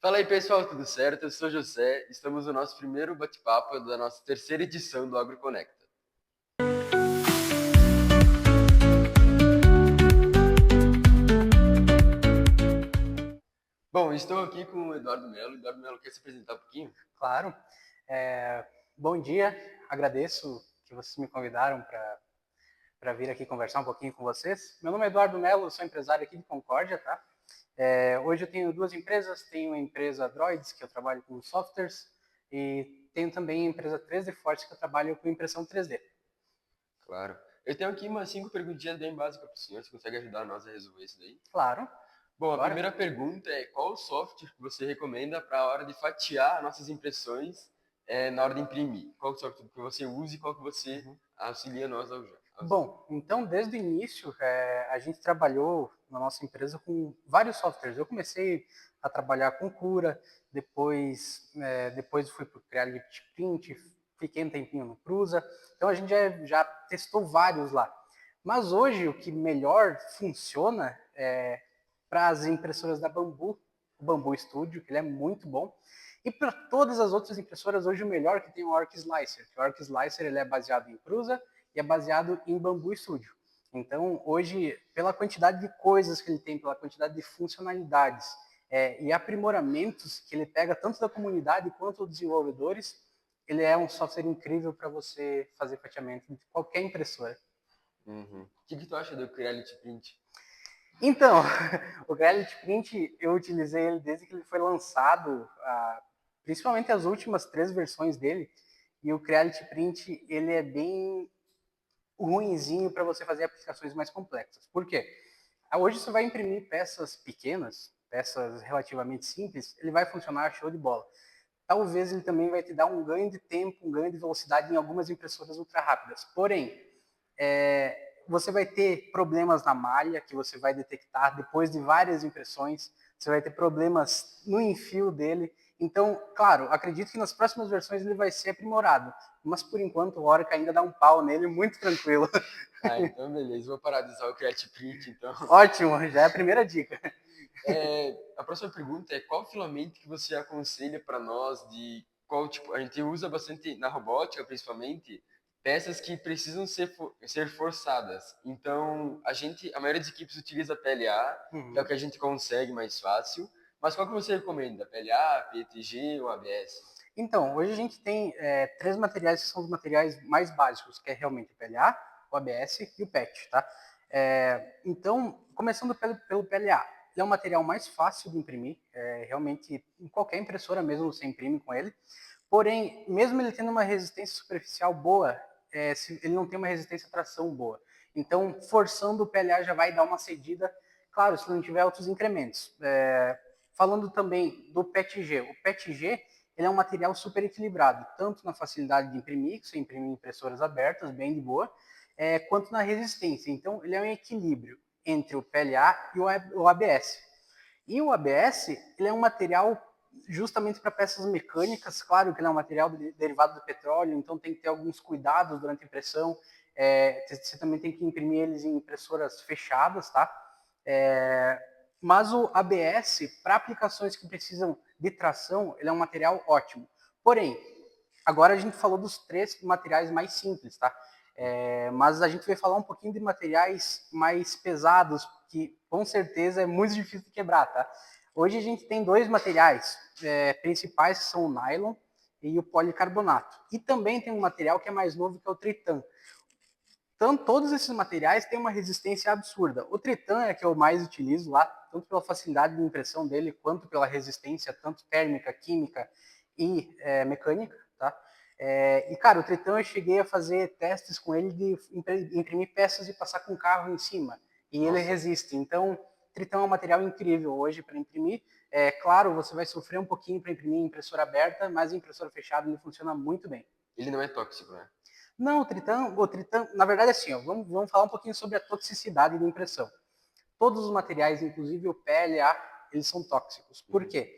Fala aí, pessoal, tudo certo? Eu sou o José, estamos no nosso primeiro bate-papo da nossa terceira edição do AgroConecta. Bom, estou aqui com o Eduardo Melo. Eduardo Melo, quer se apresentar um pouquinho? Claro. Bom dia, agradeço que vocês me convidaram para vir aqui conversar um pouquinho com vocês. Meu nome é Eduardo Melo, sou empresário aqui de Concórdia, tá? Hoje eu tenho duas empresas, tenho a empresa Droids, que eu trabalho com softwares, e tenho também a empresa 3D Force, que eu trabalho com impressão 3D. Claro. Eu tenho aqui umas 5 perguntinhas bem básicas para o senhor, você consegue ajudar nós a resolver isso daí? Claro, Bom, a bora. primeira pergunta é qual o software que você recomenda para a hora de fatiar nossas impressões na hora de imprimir? Qual o software que você usa e qual que você auxilia nós a usar? Bom, então desde o início a gente trabalhou na nossa empresa com vários softwares. Eu comecei a trabalhar com Cura, depois fui para o Creative Print, fiquei um tempinho no Prusa. Então a gente já testou vários lá. Mas hoje o que melhor funciona é para as impressoras da Bambu, o Bambu Studio, que ele é muito bom. E para todas as outras impressoras, hoje o melhor que tem é o Orc Slicer. O Orc Slicer ele é baseado em Prusa e é baseado em Bambu Studio. Então, hoje, pela quantidade de coisas que ele tem, pela quantidade de funcionalidades e aprimoramentos que ele pega tanto da comunidade quanto dos desenvolvedores, ele é um software incrível para você fazer fatiamento de qualquer impressora. Uhum. O que tu acha do Creality Print? Então, o Reality Print eu utilizei ele desde que ele foi lançado, principalmente as últimas 3 versões dele. E o Reality Print ele é bem ruinzinho para você fazer aplicações mais complexas. Por quê? Hoje você vai imprimir peças pequenas, peças relativamente simples, ele vai funcionar show de bola. Talvez ele também vai te dar um ganho de tempo, um ganho de velocidade em algumas impressoras ultra rápidas. Porém, você vai ter problemas na malha que você vai detectar depois de várias impressões. Você vai ter problemas no enfio dele. Então, claro, acredito que nas próximas versões ele vai ser aprimorado. Mas por enquanto o Orica ainda dá um pau nele muito tranquilo. Ah, então beleza, vou parar de usar o Creative Print, então. Ótimo, já é a primeira dica. A próxima pergunta é qual filamento que você aconselha para nós de qual tipo, a gente usa bastante na robótica, principalmente, peças que precisam ser forçadas. Então, a maioria das equipes utiliza PLA, que é o que a gente consegue mais fácil. Mas qual que você recomenda? PLA, PETG ou ABS? Então, hoje a gente tem 3 materiais que são os materiais mais básicos, que é realmente o PLA, o ABS e o PET, tá? Então, começando pelo PLA, ele é um material mais fácil de imprimir, realmente em qualquer impressora mesmo você imprime com ele. Porém, mesmo ele tendo uma resistência superficial boa, ele não tem uma resistência à tração boa. Então, forçando o PLA já vai dar uma cedida, claro, se não tiver outros incrementos. Falando também do PETG, o PETG ele é um material super equilibrado, tanto na facilidade de imprimir, que você imprime em impressoras abertas, bem de boa, quanto na resistência. Então, ele é um equilíbrio entre o PLA e o ABS. E o ABS, ele é um material justamente para peças mecânicas, claro que ele é um material derivado do petróleo, então tem que ter alguns cuidados durante a impressão, você também tem que imprimir eles em impressoras fechadas, tá? Mas o ABS, para aplicações que precisam de tração, ele é um material ótimo. Porém, agora a gente falou dos 3 materiais mais simples, tá? Mas a gente vai falar um pouquinho de materiais mais pesados, que com certeza é muito difícil de quebrar, tá? Hoje a gente tem 2 materiais principais, que são o nylon e o policarbonato. E também tem um material que é mais novo, que é o tritan. Então, todos esses materiais têm uma resistência absurda. O Tritan é que eu mais utilizo lá, tanto pela facilidade de impressão dele, quanto pela resistência, tanto térmica, química e mecânica, tá? E, cara, o Tritan eu cheguei a fazer testes com ele de imprimir peças e passar com o carro em cima. E ele Nossa, resiste. Então, o Tritan é um material incrível hoje para imprimir. Claro, você vai sofrer um pouquinho para imprimir em impressora aberta, mas em impressora fechada ele funciona muito bem. ele não é tóxico, né? Não, o Tritan, na verdade, assim, ó, vamos falar um pouquinho sobre a toxicidade da impressão. Todos os materiais, inclusive o PLA, eles são tóxicos. Por Uhum. quê?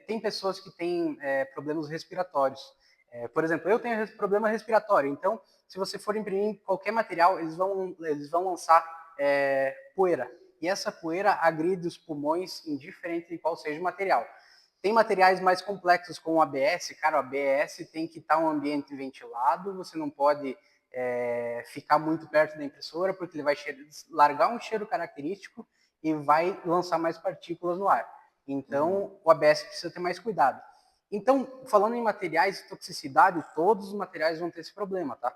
Tem pessoas que têm problemas respiratórios. Por exemplo, eu tenho problema respiratório, então, se você for imprimir qualquer material, eles vão lançar poeira. E essa poeira agride os pulmões, indiferente de qual seja o material. Tem materiais mais complexos como o ABS. Cara, o ABS tem que estar um ambiente ventilado, você não pode ficar muito perto da impressora, porque ele vai largar um cheiro característico e vai lançar mais partículas no ar. Então, o ABS precisa ter mais cuidado. Então, falando em materiais de toxicidade, todos os materiais vão ter esse problema, tá?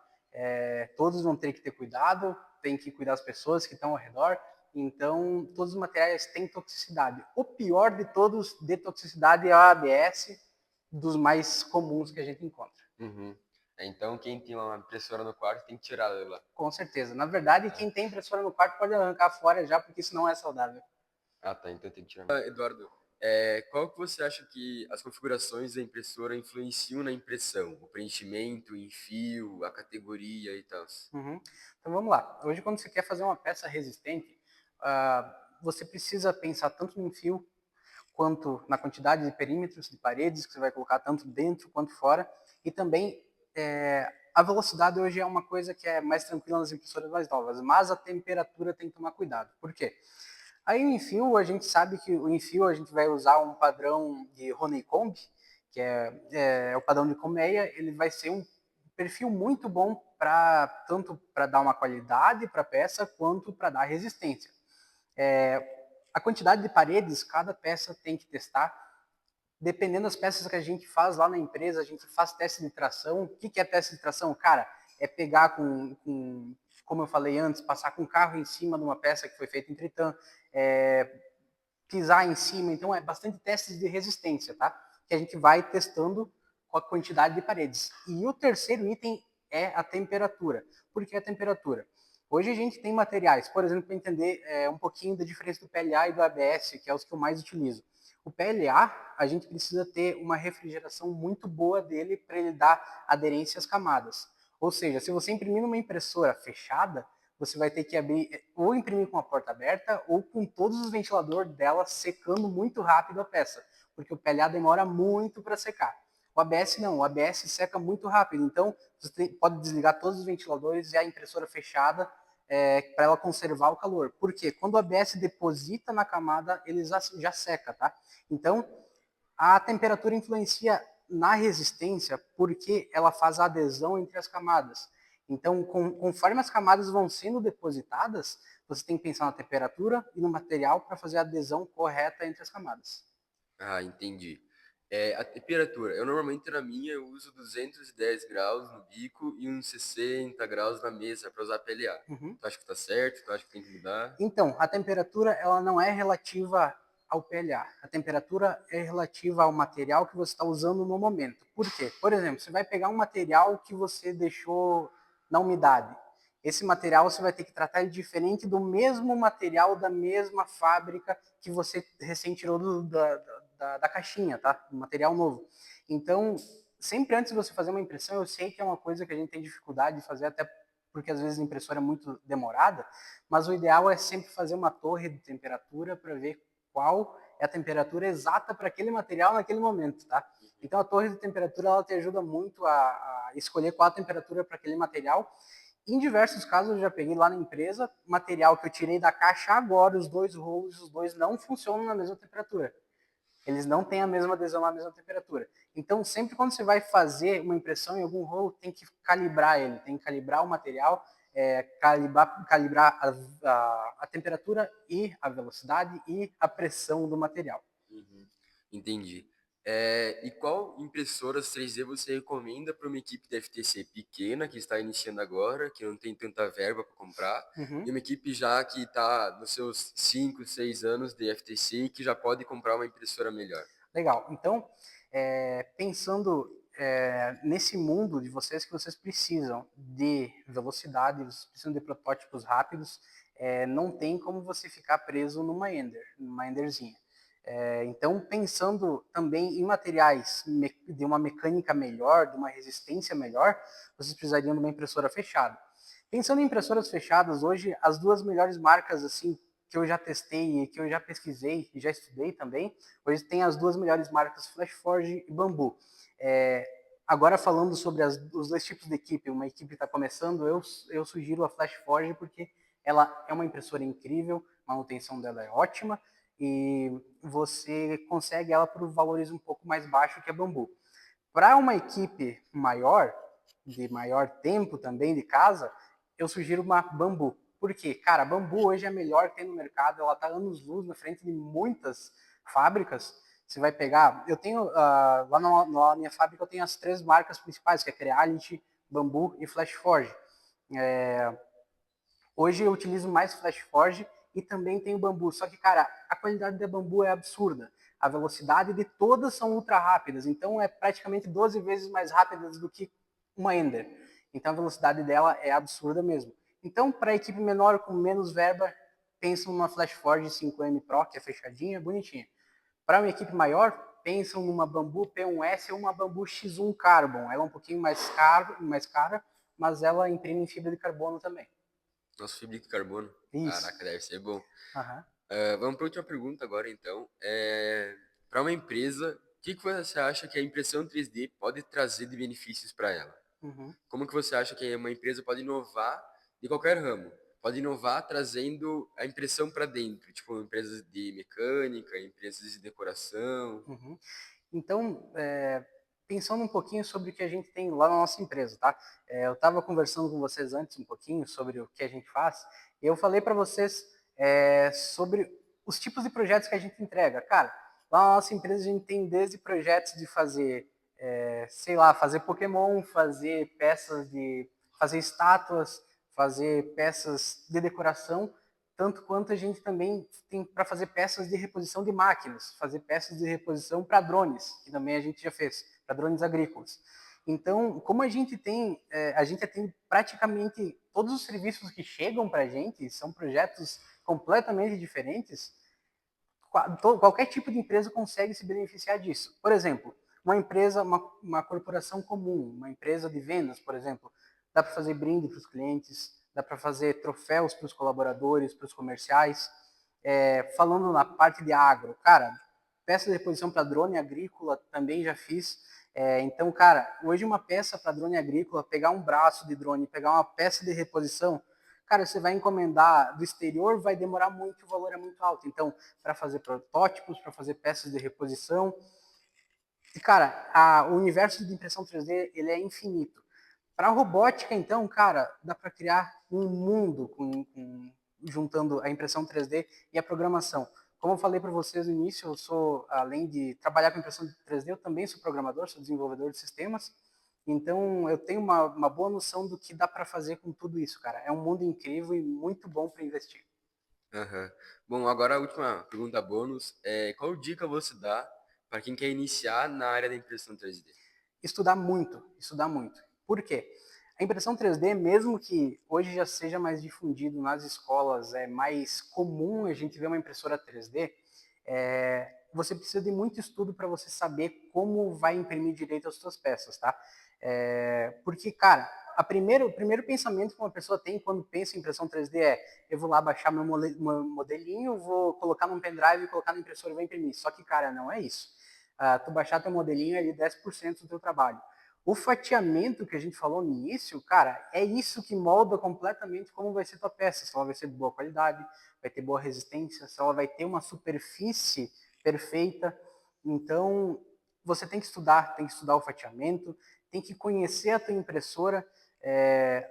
Todos vão ter que ter cuidado, tem que cuidar das pessoas que estão ao redor. Então, todos os materiais têm toxicidade. O pior de todos de toxicidade é o ABS, dos mais comuns que a gente encontra. Uhum. Então, quem tem uma impressora no quarto tem que tirar ela lá. Com certeza. Na verdade, quem tem impressora no quarto pode arrancar fora já, porque isso não é saudável. Ah, tá. Então tem que tirar. Eduardo, qual que você acha que as configurações da impressora influenciam na impressão? O preenchimento, o enfio, a categoria e tal? Uhum. Então vamos lá. Hoje, quando você quer fazer uma peça resistente, você precisa pensar tanto no enfio quanto na quantidade de perímetros de paredes que você vai colocar tanto dentro quanto fora, e também a velocidade hoje é uma coisa que é mais tranquila nas impressoras mais novas, mas a temperatura tem que tomar cuidado. Por quê? Aí o enfio, a gente sabe que o enfio a gente vai usar um padrão de Honeycomb, que é o padrão de colmeia, ele vai ser um perfil muito bom para tanto para dar uma qualidade para a peça quanto para dar resistência. A quantidade de paredes, cada peça tem que testar. Dependendo das peças que a gente faz lá na empresa, a gente faz teste de tração. O que é teste de tração? Cara, é pegar como eu falei antes, passar com o carro em cima de uma peça que foi feita em Tritã, pisar em cima. Então, é bastante testes de resistência, tá? Que a gente vai testando com a quantidade de paredes. E o terceiro item é a temperatura. Por que a temperatura? Hoje a gente tem materiais, por exemplo, para entender um pouquinho da diferença do PLA e do ABS, que é os que eu mais utilizo. O PLA, a gente precisa ter uma refrigeração muito boa dele para ele dar aderência às camadas. Ou seja, se você imprimir numa impressora fechada, você vai ter que abrir ou imprimir com a porta aberta ou com todos os ventiladores dela secando muito rápido a peça, porque o PLA demora muito para secar. O ABS não, o ABS seca muito rápido, então você pode desligar todos os ventiladores e a impressora fechada para ela conservar o calor. Por quê? Quando o ABS deposita na camada, ele já seca, tá? Então, a temperatura influencia na resistência porque ela faz a adesão entre as camadas. Então, conforme as camadas vão sendo depositadas, você tem que pensar na temperatura e no material para fazer a adesão correta entre as camadas. Ah, entendi. A temperatura. Eu normalmente na minha eu uso 210 graus no bico e uns 60 graus na mesa para usar PLA. Uhum. Tu acha que tá certo? Tu acha que tem que mudar? Então, a temperatura ela não é relativa ao PLA. A temperatura é relativa ao material que você está usando no momento. Por quê? Por exemplo, você vai pegar um material que você deixou na umidade. Esse material você vai ter que tratar ele diferente do mesmo material da mesma fábrica que você recém tirou da caixinha, tá? Do material novo. Então, sempre antes de você fazer uma impressão, eu sei que é uma coisa que a gente tem dificuldade de fazer, até porque às vezes a impressora é muito demorada, mas o ideal é sempre fazer uma torre de temperatura para ver qual é a temperatura exata para aquele material naquele momento, tá? Então a torre de temperatura ela te ajuda muito a escolher qual a temperatura para aquele material. Em diversos casos eu já peguei lá na empresa material que eu tirei da caixa agora, os dois rolos, os dois não funcionam na mesma temperatura. Eles não têm a mesma adesão à mesma temperatura. Então, sempre quando você vai fazer uma impressão em algum rolo, tem que calibrar ele, tem que calibrar o material, calibrar a temperatura e a velocidade e a pressão do material. Uhum. Entendi. E qual impressoras 3D você recomenda para uma equipe de FTC pequena, que está iniciando agora, que não tem tanta verba para comprar, e Uhum. uma equipe já que está nos seus 5, 6 anos de FTC e que já pode comprar uma impressora melhor? Legal. Então, pensando nesse mundo de vocês que vocês precisam de velocidade, vocês precisam de protótipos rápidos, não tem como você ficar preso numa Enderzinha. Então, pensando também em materiais de uma mecânica melhor, de uma resistência melhor, vocês precisariam de uma impressora fechada. Pensando em impressoras fechadas, hoje as duas melhores marcas assim que eu já testei e que eu já pesquisei e já estudei também, hoje tem as duas melhores marcas FlashForge e Bambu. Agora falando sobre os dois tipos de equipe, uma equipe que está começando, eu sugiro a FlashForge porque ela é uma impressora incrível, a manutenção dela é ótima, e você consegue ela por valores um pouco mais baixos que a bambu. Para uma equipe maior, de maior tempo também de casa, eu sugiro uma bambu. Por quê? Cara, a bambu hoje é a melhor que tem no mercado, ela está anos-luz na frente de muitas fábricas. Você vai pegar, eu tenho, lá na minha fábrica eu tenho as 3 marcas principais, que é Creality, Bambu e Flash Forge. Hoje eu utilizo mais Flash Forge e também tenho bambu. Só que, cara, a qualidade da bambu é absurda. A velocidade de todas são ultra rápidas. Então é praticamente 12 vezes mais rápidas do que uma Ender. Então a velocidade dela é absurda mesmo. Então, para equipe menor com menos verba, pensam numa Flash Forge 5M Pro, que é fechadinha, bonitinha. Para uma equipe maior, pensam numa Bambu P1S ou uma Bambu X1 Carbon. Ela é um pouquinho mais cara, mas ela imprime em fibra de carbono também. Nossa, fibra de carbono. Isso. Caraca, deve ser bom. Aham. Vamos para a última pergunta agora, então. Para uma empresa, o que você acha que a impressão 3D pode trazer de benefícios para ela? Uhum. Como que você acha que uma empresa pode inovar de qualquer ramo? Pode inovar trazendo a impressão para dentro, tipo empresas de mecânica, empresas de decoração. Uhum. Então, pensando um pouquinho sobre o que a gente tem lá na nossa empresa, tá? Eu estava conversando com vocês antes um pouquinho sobre o que a gente faz, e eu falei para vocês sobre os tipos de projetos que a gente entrega. Cara, lá na nossa empresa a gente tem desde projetos de fazer, sei lá, fazer Pokémon, fazer peças de, fazer estátuas, fazer peças de decoração, tanto quanto a gente também tem para fazer peças de reposição de máquinas, fazer peças de reposição para drones, que também a gente já fez, para drones agrícolas. Então, como a gente atende praticamente todos os serviços que chegam para a gente, são projetos completamente diferentes, qualquer tipo de empresa consegue se beneficiar disso. Por exemplo, uma empresa, uma corporação comum, uma empresa de vendas, por exemplo, dá para fazer brinde para os clientes, dá para fazer troféus para os colaboradores, para os comerciais. Falando na parte de agro, cara, peça de reposição para drone agrícola também já fiz. Então, cara, hoje uma peça para drone agrícola, pegar um braço de drone, pegar uma peça de reposição, cara, você vai encomendar do exterior, vai demorar muito, o valor é muito alto. Então, para fazer protótipos, para fazer peças de reposição. E, cara, o universo de impressão 3D, ele é infinito. Para robótica, então, cara, dá para criar um mundo juntando a impressão 3D e a programação. Como eu falei para vocês no início, eu sou, além de trabalhar com impressão 3D, eu também sou programador, sou desenvolvedor de sistemas. Então, eu tenho uma boa noção do que dá para fazer com tudo isso, cara. É um mundo incrível e muito bom para investir. Aham. Bom, agora a última pergunta bônus é qual dica você dá para quem quer iniciar na área da impressão 3D? Estudar muito, estudar muito. Por quê? A impressão 3D, mesmo que hoje já seja mais difundido nas escolas, é mais comum a gente ver uma impressora 3D, você precisa de muito estudo para você saber como vai imprimir direito as suas peças, tá? Porque, cara, o primeiro pensamento que uma pessoa tem quando pensa em impressão 3D é: eu vou lá baixar meu modelinho, vou colocar num pendrive, colocar na impressora e vou imprimir. Só que, cara, não é isso. Tu baixar teu modelinho é ali 10% do teu trabalho. O fatiamento que a gente falou no início, cara, é isso que molda completamente como vai ser tua peça. Se ela vai ser de boa qualidade, vai ter boa resistência, se ela vai ter uma superfície perfeita. Então, você tem que estudar o fatiamento, tem que conhecer a tua impressora.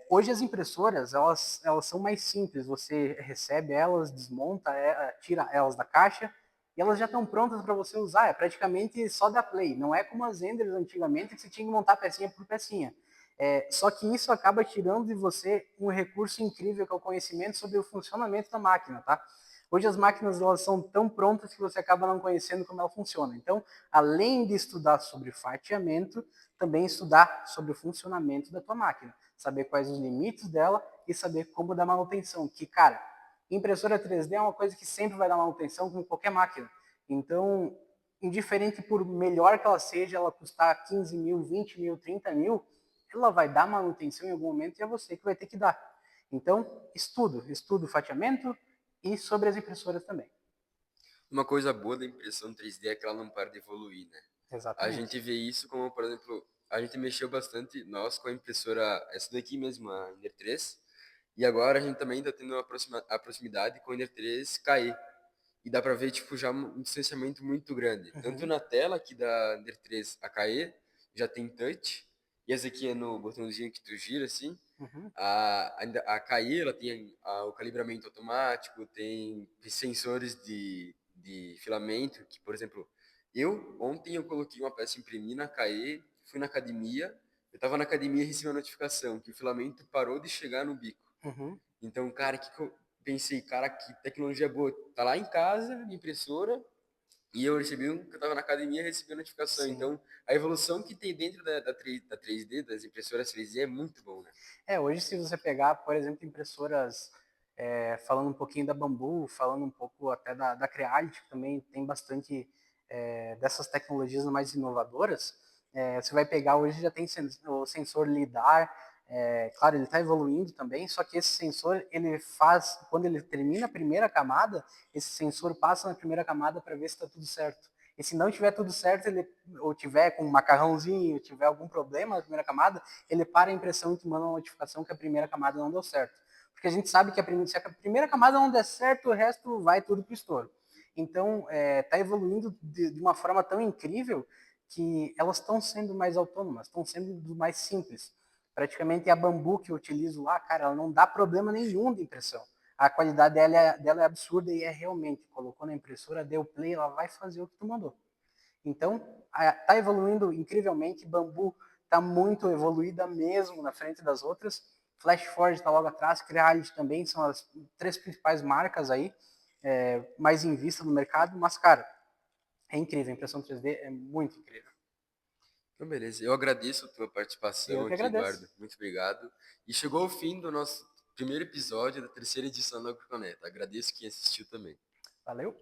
Hoje as impressoras, elas são mais simples. Você recebe elas, desmonta, tira elas da caixa, e elas já estão prontas para você usar. É praticamente só dar play. Não é como as Enders antigamente que você tinha que montar pecinha por pecinha. Só que isso acaba tirando de você um recurso incrível que é o conhecimento sobre o funcionamento da máquina, tá? Hoje as máquinas elas são tão prontas que você acaba não conhecendo como ela funciona. Então, além de estudar sobre fatiamento, também estudar sobre o funcionamento da tua máquina, saber quais os limites dela e saber como dar manutenção. Que, cara, impressora 3D é uma coisa que sempre vai dar manutenção como qualquer máquina. Então, indiferente por melhor que ela seja, ela custar 15 mil, 20 mil, 30 mil, ela vai dar manutenção em algum momento e é você que vai ter que dar. Então, estudo o fatiamento e sobre as impressoras também. Uma coisa boa da impressão 3D é que ela não para de evoluir, né? A Exatamente. gente vê isso como, por exemplo, a gente mexeu bastante, nós, com a impressora, essa daqui mesmo, a Ender 3, e agora a gente também está tendo a proximidade com a Ender 3 KE. e dá pra ver, tipo, já um distanciamento muito grande. Tanto Uhum, na tela aqui da Ender 3 AKE, já tem touch, e essa aqui é no botãozinho que tu gira, assim. uhum, A AKE, ela tem o calibramento automático, tem sensores de filamento, que, por exemplo, ontem eu coloquei uma peça, imprimi na AKE, fui na academia, eu tava na academia e recebi uma notificação que o filamento parou de chegar no bico. uhum. Então, cara, que eu pensei, cara, que tecnologia boa. Tá lá em casa, minha impressora, e eu recebi que eu tava na academia e recebi a notificação. Sim. Então, a evolução que tem dentro da 3D, das impressoras 3D, é muito bom, né? Hoje se você pegar, por exemplo, impressoras, falando um pouquinho da Bambu, falando um pouco até da Creality, que também tem bastante dessas tecnologias mais inovadoras, você vai pegar hoje já tem o sensor LiDAR, claro, ele está evoluindo também, só que esse sensor, ele faz, quando ele termina a primeira camada, esse sensor passa na primeira camada para ver se está tudo certo. E se não tiver tudo certo, ele, ou tiver com um macarrãozinho, tiver algum problema na primeira camada, ele para a impressão e te manda uma notificação que a primeira camada não deu certo. Porque a gente sabe que se a primeira camada não der certo, o resto vai tudo para o estouro. Então, está evoluindo de uma forma tão incrível que elas estão sendo mais autônomas, estão sendo mais simples. Praticamente a Bambu que eu utilizo lá, cara, ela não dá problema nenhum de impressão. A qualidade dela é absurda e é realmente, colocou na impressora, deu play, ela vai fazer o que tu mandou. Então, está evoluindo incrivelmente, Bambu está muito evoluída mesmo na frente das outras. Flash Forge está logo atrás, Creality também, são as três principais marcas aí, mais em vista no mercado, mas, cara, é incrível, a impressão 3D é muito incrível. Então, beleza. Eu agradeço a tua Eu participação que aqui, agradeço. Eduardo. Muito obrigado. E chegou o fim do nosso primeiro episódio da terceira edição do Agroconeta. Agradeço quem assistiu também. Valeu.